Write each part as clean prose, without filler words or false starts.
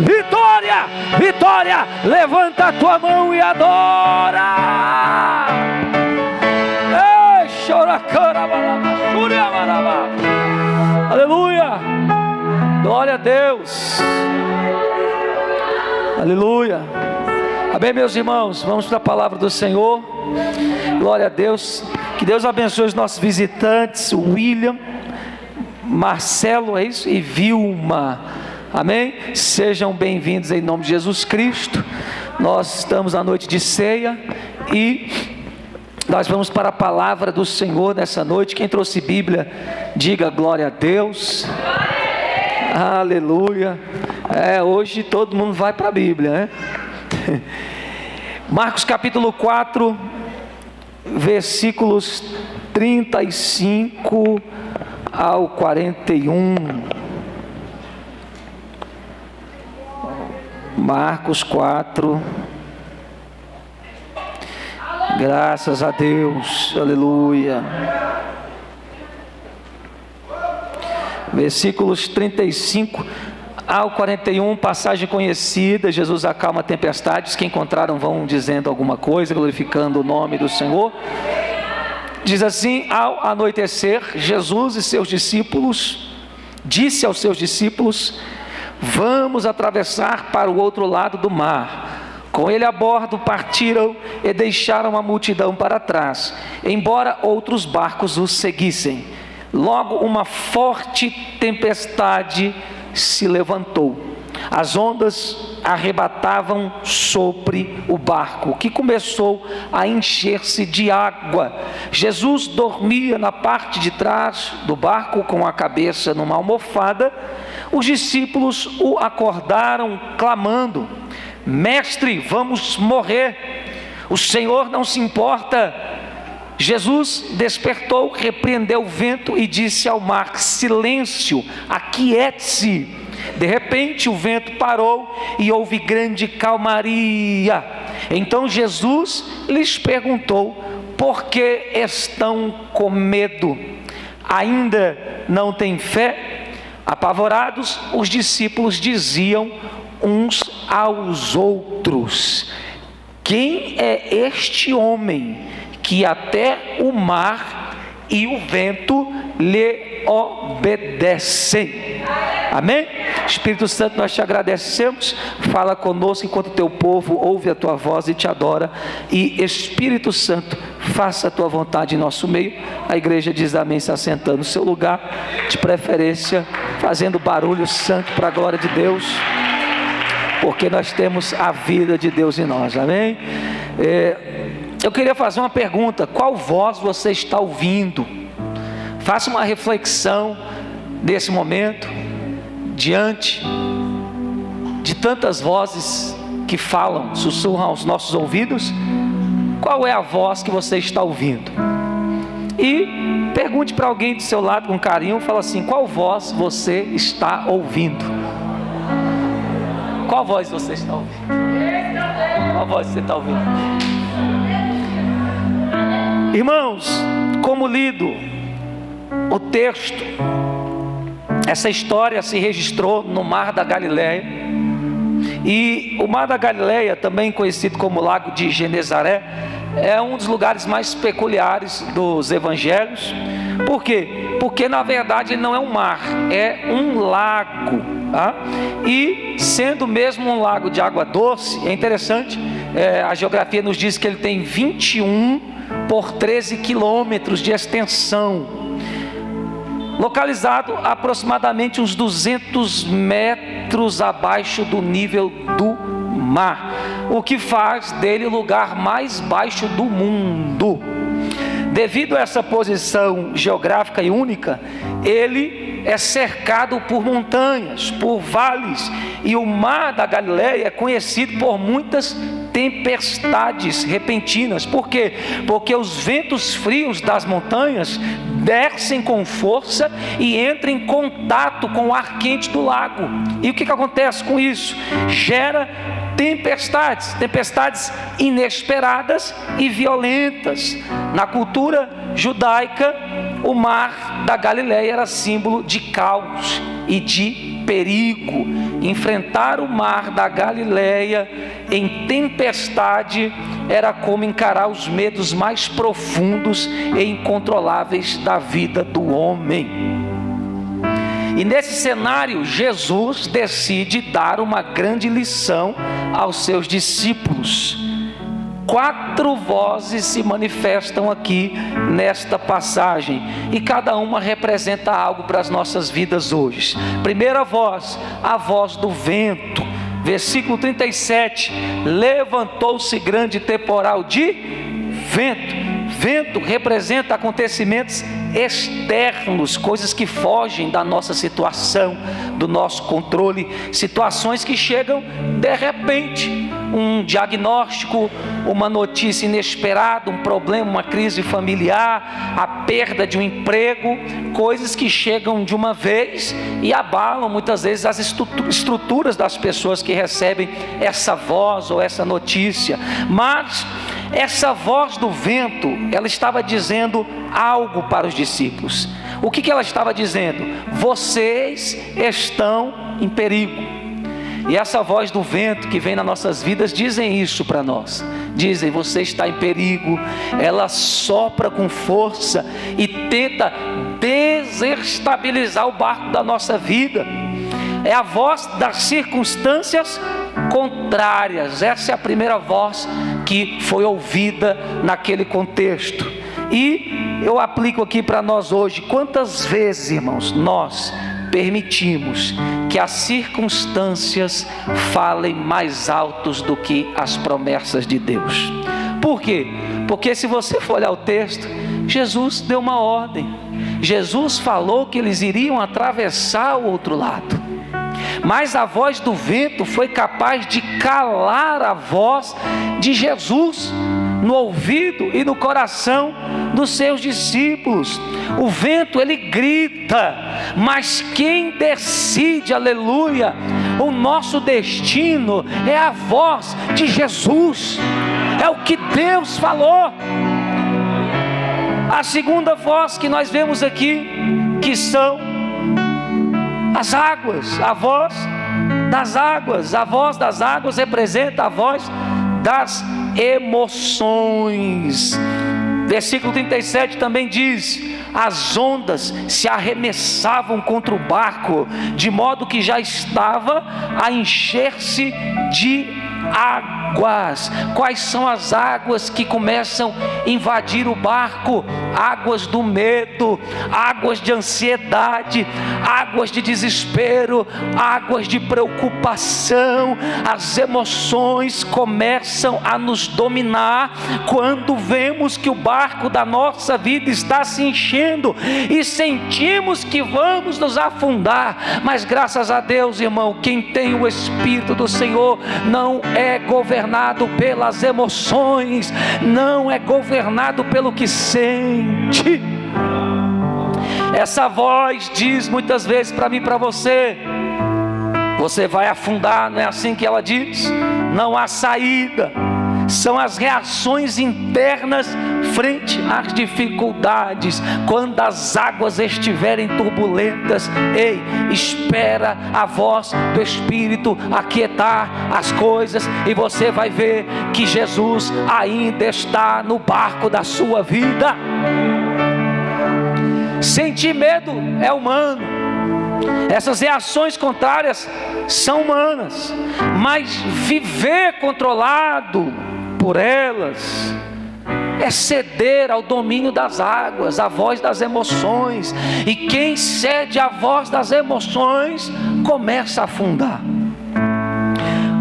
Vitória, vitória. Levanta a tua mão e adora. Ei, chora, aleluia. Glória a Deus. Aleluia. Amém, meus irmãos. Vamos para a palavra do Senhor. Glória a Deus. Que Deus abençoe os nossos visitantes, o William, Marcelo, é isso? E Vilma. Amém? Sejam bem-vindos em nome de Jesus Cristo. Nós estamos na noite de ceia e nós vamos para a palavra do Senhor nessa noite. Quem trouxe Bíblia, diga glória a Deus. Aleluia. Hoje todo mundo vai para a Bíblia, né? Marcos capítulo 4, versículos 35 ao 41. Marcos 4. Graças a Deus. Aleluia. Versículos 35 ao 41, passagem conhecida. Jesus acalma tempestades. Quem encontraram vão dizendo alguma coisa, glorificando o nome do Senhor. Diz assim: ao anoitecer, Jesus e seus discípulos, disse aos seus discípulos: vamos atravessar para o outro lado do mar. Com ele a bordo partiram e deixaram a multidão para trás, embora outros barcos os seguissem. Logo uma forte tempestade se levantou. As ondas arrebatavam sobre o barco, que começou a encher-se de água. Jesus dormia na parte de trás do barco com a cabeça numa almofada. Os discípulos o acordaram clamando: mestre, vamos morrer, o Senhor não se importa. Jesus despertou, repreendeu o vento e disse ao mar: silêncio, aquiete-se. De repente o vento parou e houve grande calmaria. Então Jesus lhes perguntou: por que estão com medo? Ainda não têm fé? Apavorados, os discípulos diziam uns aos outros: quem é este homem que até o mar e o vento lhe obedecem? Amém? Espírito Santo, nós te agradecemos. Fala conosco enquanto o teu povo ouve a tua voz e te adora. E Espírito Santo, faça a tua vontade em nosso meio. A igreja diz amém, se assentando no seu lugar, de preferência fazendo barulho santo para a glória de Deus, porque nós temos a vida de Deus em nós. Amém? Eu queria fazer uma pergunta: qual voz você está ouvindo? Faça uma reflexão nesse momento, diante de tantas vozes que falam, sussurram aos nossos ouvidos. Qual é a voz que você está ouvindo? E pergunte para alguém do seu lado com carinho, fala assim: qual voz você está ouvindo? Qual voz você está ouvindo? Qual voz você está ouvindo? Irmãos, como lido o texto, essa história se registrou no Mar da Galileia. E o Mar da Galileia, também conhecido como Lago de Genezaré, é um dos lugares mais peculiares dos evangelhos. Por quê? Porque na verdade ele não é um mar, é um lago, tá? E sendo mesmo um lago de água doce, é interessante, a geografia nos diz que ele tem 21 por 13 quilômetros de extensão, localizado aproximadamente uns 200 metros abaixo do nível do mar, o que faz dele o lugar mais baixo do mundo. Devido a essa posição geográfica e única, ele é cercado por montanhas, por vales, e o Mar da Galileia é conhecido por muitas tempestades repentinas. Por quê? Porque os ventos frios das montanhas descem com força e entram em contato com o ar quente do lago. E o que acontece com isso? Gera tempestades inesperadas e violentas. Na cultura judaica, o Mar da Galileia era símbolo de caos e de perigo. Enfrentar o mar da Galileia em tempestade era como encarar os medos mais profundos e incontroláveis da vida do homem. E nesse cenário, Jesus decide dar uma grande lição aos seus discípulos. 4 vozes se manifestam aqui nesta passagem, e cada uma representa algo para as nossas vidas hoje. Primeira voz, a voz do vento. Versículo 37, levantou-se grande temporal de vento. Vento representa acontecimentos externos, coisas que fogem da nossa situação, do nosso controle, situações que chegam de repente, um diagnóstico, uma notícia inesperada, um problema, uma crise familiar, a perda de um emprego, coisas que chegam de uma vez e abalam muitas vezes as estruturas das pessoas que recebem essa voz ou essa notícia. Mas essa voz do vento, ela estava dizendo algo para os discípulos. O que ela estava dizendo? Vocês estão em perigo. E essa voz do vento que vem nas nossas vidas dizem isso para nós. Dizem, você está em perigo. Ela sopra com força e tenta desestabilizar o barco da nossa vida. É a voz das circunstâncias contrárias. Essa é a primeira voz que foi ouvida naquele contexto. E eu aplico aqui para nós hoje. Quantas vezes, irmãos, nós permitimos que as circunstâncias falem mais altos do que as promessas de Deus? Por quê? Porque se você for olhar o texto, Jesus deu uma ordem. Jesus falou que eles iriam atravessar o outro lado. Mas a voz do vento foi capaz de calar a voz de Jesus no ouvido e no coração dos seus discípulos. O vento, ele grita, mas quem decide, aleluia, o nosso destino é a voz de Jesus, é o que Deus falou. A segunda voz que nós vemos aqui, que são as águas, a voz das águas. A voz das águas representa a voz das emoções. Versículo 37 também diz: as ondas se arremessavam contra o barco, de modo que já estava a encher-se de águas. Quais são as águas que começam a invadir o barco? Águas do medo, águas de ansiedade, águas de desespero, águas de preocupação. As emoções começam a nos dominar quando vemos que o barco da nossa vida está se enchendo e sentimos que vamos nos afundar. Mas graças a Deus, irmão, quem tem o Espírito do Senhor não é governado pelas emoções, não é governado pelo que sente. Essa voz diz muitas vezes para mim e para você: você vai afundar. Não é assim que ela diz? Não há saída. São as reações internas frente às dificuldades. Quando as águas estiverem turbulentas, ei, espera a voz do Espírito aquietar as coisas, e você vai ver que Jesus ainda está no barco da sua vida. Sentir medo é humano. Essas reações contrárias são humanas, mas viver controlado por elas é ceder ao domínio das águas, à voz das emoções. E quem cede à voz das emoções começa a afundar.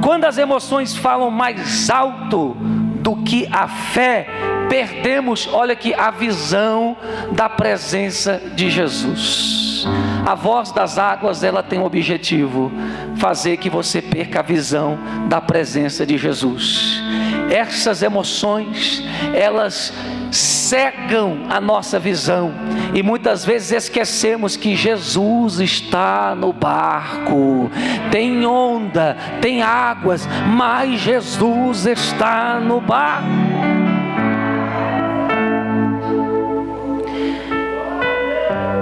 Quando as emoções falam mais alto do que a fé, perdemos, olha aqui, a visão da presença de Jesus. A voz das águas, ela tem um objetivo: fazer que você perca a visão da presença de Jesus. Essas emoções, elas cegam a nossa visão, e muitas vezes esquecemos que Jesus está no barco. Tem onda, tem águas, mas Jesus está no barco.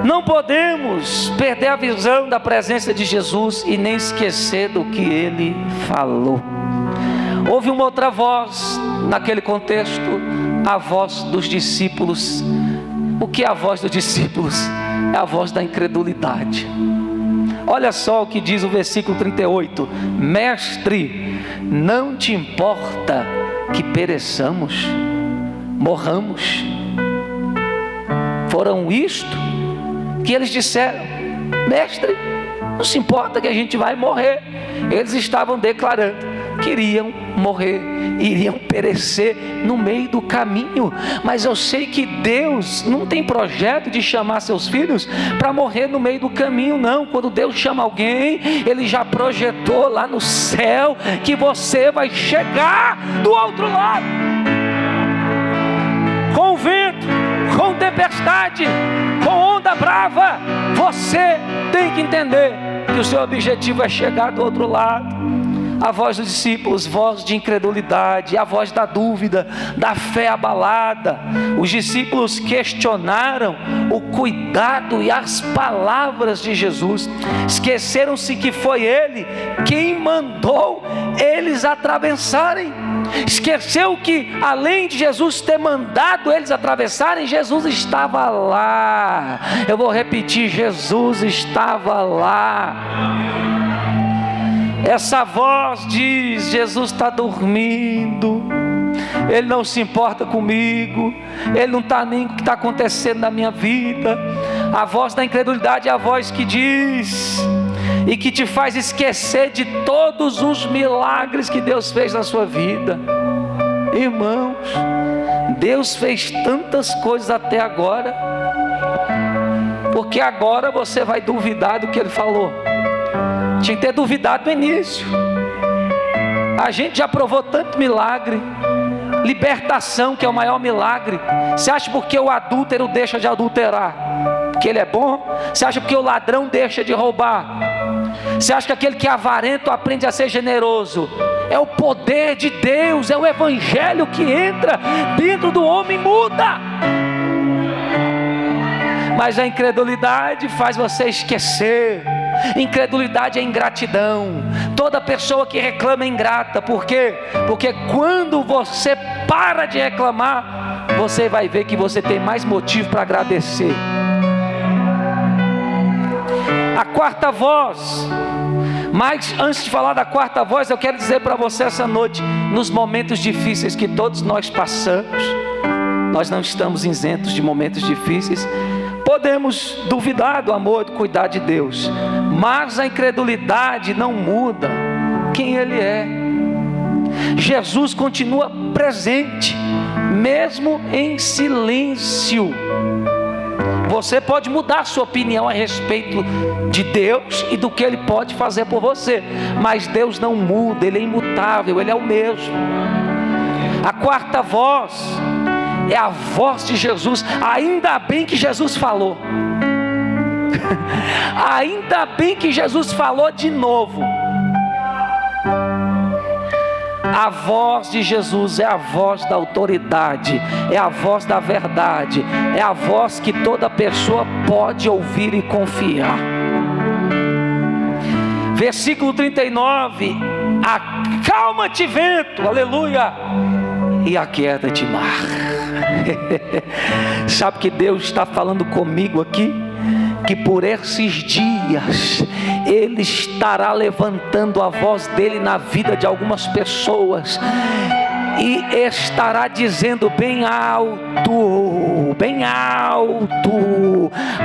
Não podemos perder a visão da presença de Jesus e nem esquecer do que Ele falou. Houve uma outra voz naquele contexto, a voz dos discípulos. O que é a voz dos discípulos? É a voz da incredulidade. Olha só o que diz o versículo 38. Mestre, não te importa que pereçamos, morramos? Foram isto que eles disseram. Mestre, não se importa que a gente vai morrer. Eles estavam declarando que iriam morrer, iriam perecer no meio do caminho. Mas eu sei que Deus não tem projeto de chamar seus filhos para morrer no meio do caminho, não. Quando Deus chama alguém, Ele já projetou lá no céu que você vai chegar do outro lado. Com vento, com tempestade, com onda brava, você tem que entender que o seu objetivo é chegar do outro lado. A voz dos discípulos, voz de incredulidade, a voz da dúvida, da fé abalada. Os discípulos questionaram o cuidado e as palavras de Jesus. Esqueceram-se que foi Ele quem mandou eles atravessarem. Esqueceu que além de Jesus ter mandado eles atravessarem, Jesus estava lá. Eu vou repetir, Jesus estava lá. Essa voz diz: Jesus está dormindo, Ele não se importa comigo, Ele não está nem com o que está acontecendo na minha vida. A voz da incredulidade é a voz que diz e que te faz esquecer de todos os milagres que Deus fez na sua vida. Irmãos, Deus fez tantas coisas até agora, porque agora você vai duvidar do que Ele falou. Tinha que ter duvidado no início. A gente já provou tanto milagre. Libertação, que é o maior milagre. Você acha porque o adúltero deixa de adulterar que ele é bom? Você acha porque o ladrão deixa de roubar? Você acha que aquele que é avarento aprende a ser generoso? É o poder de Deus, é o evangelho que entra dentro do homem e muda. Mas a incredulidade faz você esquecer. Incredulidade é ingratidão. Toda pessoa que reclama é ingrata. Por quê? Porque quando você para de reclamar, você vai ver que você tem mais motivo para agradecer. A quarta voz. Mas antes de falar da quarta voz, eu quero dizer para você essa noite, nos momentos difíceis que todos nós passamos, nós não estamos isentos de momentos difíceis. Podemos duvidar do amor, do cuidado de Deus, mas a incredulidade não muda quem Ele é. Jesus continua presente, mesmo em silêncio. Você pode mudar sua opinião a respeito de Deus e do que Ele pode fazer por você, mas Deus não muda, Ele é imutável, Ele é o mesmo. A quarta voz é a voz de Jesus. Ainda bem que Jesus falou. Ainda bem que Jesus falou de novo. A voz de Jesus é a voz da autoridade, é a voz da verdade, é a voz que toda pessoa pode ouvir e confiar. Versículo 39: acalma-te, vento, aleluia, e aquieta-te, mar. Sabe que Deus está falando comigo aqui? Que por esses dias Ele estará levantando a voz dEle na vida de algumas pessoas e estará dizendo bem alto,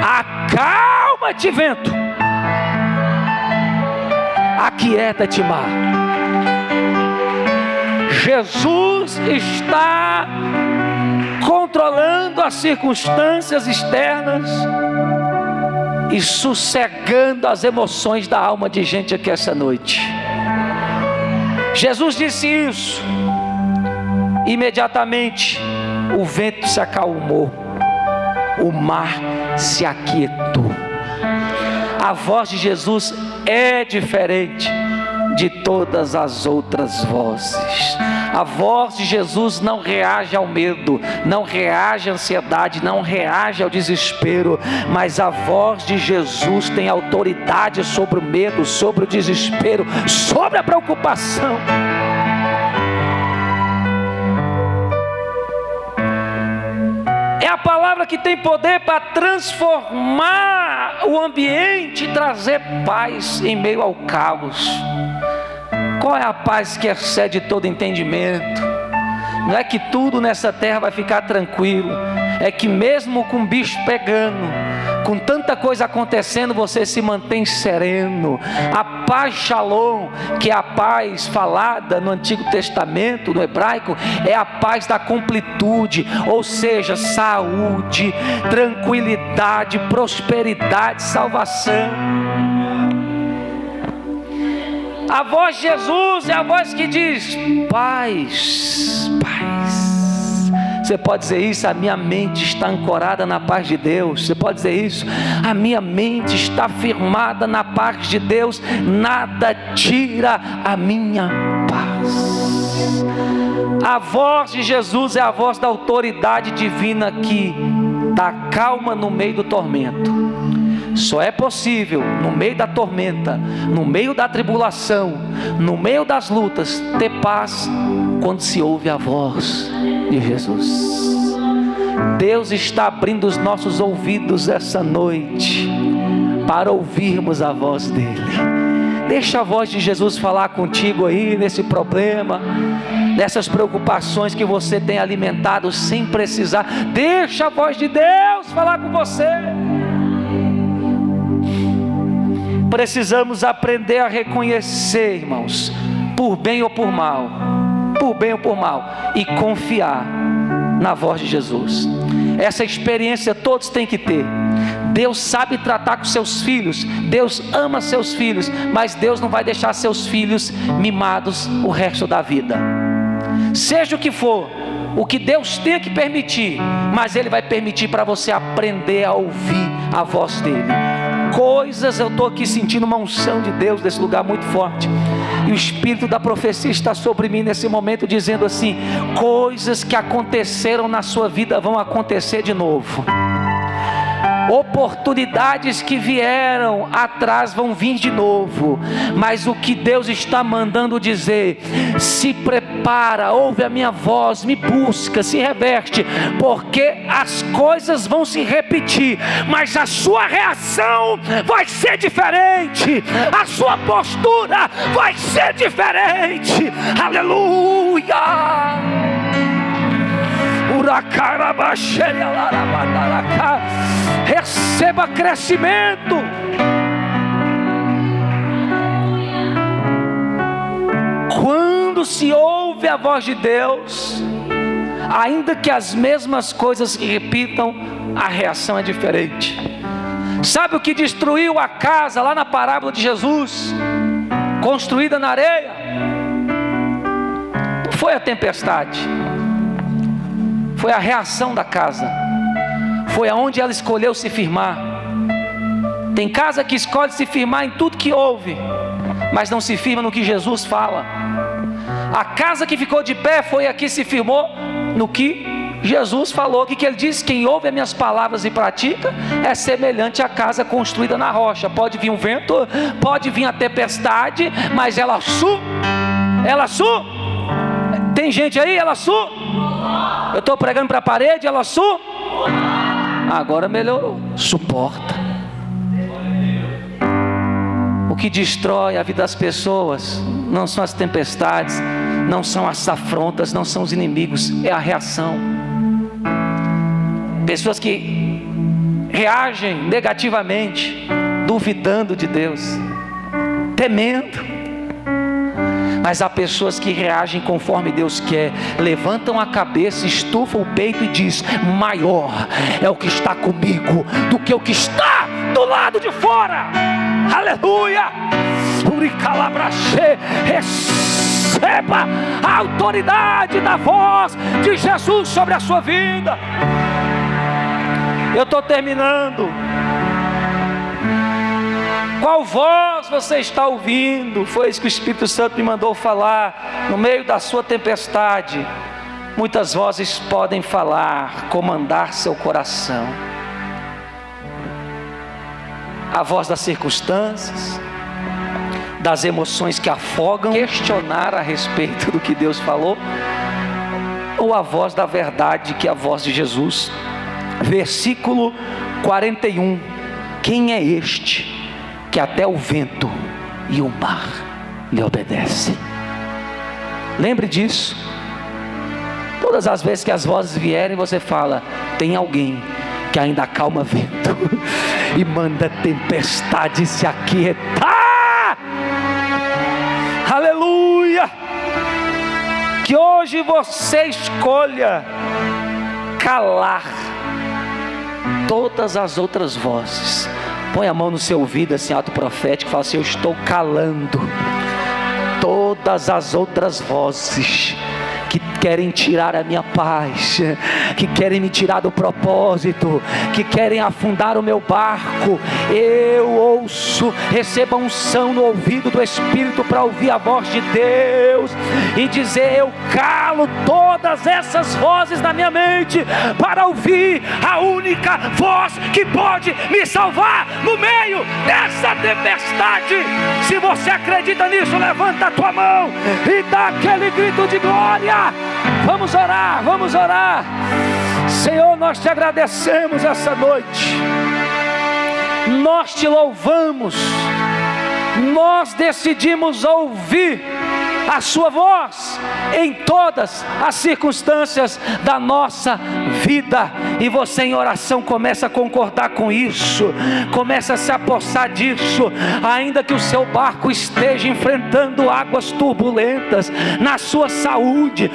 acalma-te, vento, aquieta-te, mar. Jesus está controlando as circunstâncias externas e sossegando as emoções da alma de gente aqui essa noite. Jesus disse isso. Imediatamente o vento se acalmou, o mar se aquietou. A voz de Jesus é diferente de todas as outras vozes. A voz de Jesus não reage ao medo, não reage à ansiedade, não reage ao desespero, mas a voz de Jesus tem autoridade sobre o medo, sobre o desespero, sobre a preocupação. É a palavra que tem poder para transformar o ambiente e trazer paz em meio ao caos. Qual é a paz que excede todo entendimento? Não é que tudo nessa terra vai ficar tranquilo, é que mesmo com o bicho pegando, com tanta coisa acontecendo, você se mantém sereno. A paz Shalom, que é a paz falada no Antigo Testamento, no hebraico, é a paz da completude, ou seja, saúde, tranquilidade, prosperidade, salvação. A voz de Jesus é a voz que diz: paz, paz. Você pode dizer isso: a minha mente está ancorada na paz de Deus. Você pode dizer isso: a minha mente está firmada na paz de Deus. Nada tira a minha paz. A voz de Jesus é a voz da autoridade divina que dá calma no meio do tormento. Só é possível, no meio da tormenta, no meio da tribulação, no meio das lutas, ter paz quando se ouve a voz de Jesus. Deus está abrindo os nossos ouvidos essa noite para ouvirmos a voz dele. Deixa a voz de Jesus falar contigo aí nesse problema, nessas preocupações que você tem alimentado sem precisar. Deixa a voz de Deus falar com você. Precisamos aprender a reconhecer, irmãos, por bem ou por mal, e confiar na voz de Jesus. Essa experiência todos têm que ter. Deus sabe tratar com seus filhos, Deus ama seus filhos, mas Deus não vai deixar seus filhos mimados o resto da vida. Seja o que for, o que Deus tem que permitir, mas Ele vai permitir para você aprender a ouvir a voz dEle. Coisas, eu estou aqui sentindo uma unção de Deus nesse lugar muito forte, e o Espírito da profecia está sobre mim nesse momento, dizendo assim: coisas que aconteceram na sua vida vão acontecer de novo. Oportunidades que vieram atrás vão vir de novo, mas o que Deus está mandando dizer: se prepara, ouve a minha voz, me busca, se reverte, porque as coisas vão se repetir, mas a sua reação vai ser diferente, a sua postura vai ser diferente. Aleluia! Receba crescimento. Quando se ouve a voz de Deus, ainda que as mesmas coisas se repitam, a reação é diferente. Sabe o que destruiu a casa lá na parábola de Jesus, construída na areia? Não foi a tempestade, foi a reação da casa. Foi aonde ela escolheu se firmar. Tem casa que escolhe se firmar em tudo que ouve, mas não se firma no que Jesus fala. A casa que ficou de pé foi a que se firmou no que Jesus falou. O que ele disse? Quem ouve as minhas palavras e pratica é semelhante à casa construída na rocha. Pode vir um vento, pode vir a tempestade, mas ela tem gente aí, ela eu estou pregando para a parede, ela agora melhorou, suporta. O que destrói a vida das pessoas não são as tempestades, não são as afrontas, não são os inimigos, é a reação. Pessoas que reagem negativamente, duvidando de Deus, temendo. Mas há pessoas que reagem conforme Deus quer, levantam a cabeça, estufam o peito e diz: maior é o que está comigo do que o que está do lado de fora. Aleluia! Receba a autoridade da voz de Jesus sobre a sua vida. Eu estou terminando. Qual voz você está ouvindo? Foi isso que o Espírito Santo me mandou falar. No meio da sua tempestade, muitas vozes podem falar, comandar seu coração. A voz das circunstâncias, das emoções que afogam, questionar a respeito do que Deus falou, ou a voz da verdade, que é a voz de Jesus. Versículo 41. Quem é este que até o vento e o mar lhe obedecem? Lembre disso. Todas as vezes que as vozes vierem, você fala: tem alguém que ainda acalma vento e manda a tempestade se aquietar. Aleluia! Que hoje você escolha calar todas as outras vozes. Põe a mão no seu ouvido assim, ato profético, e fala assim: eu estou calando todas as outras vozes que querem tirar a minha paz, que querem me tirar do propósito, que querem afundar o meu barco. Eu ouço, receba unção no ouvido do Espírito para ouvir a voz de Deus e dizer: eu calo todas essas vozes da minha mente para ouvir a única voz que pode me salvar no meio dessa tempestade. Se você acredita nisso, levanta a tua mão e dá aquele grito de glória. Vamos orar, vamos orar. Senhor, nós te agradecemos essa noite, nós te louvamos, nós decidimos ouvir a sua voz em todas as circunstâncias da nossa vida. E você em oração começa a concordar com isso, começa a se apossar disso. Ainda que o seu barco esteja enfrentando águas turbulentas, na sua saúde,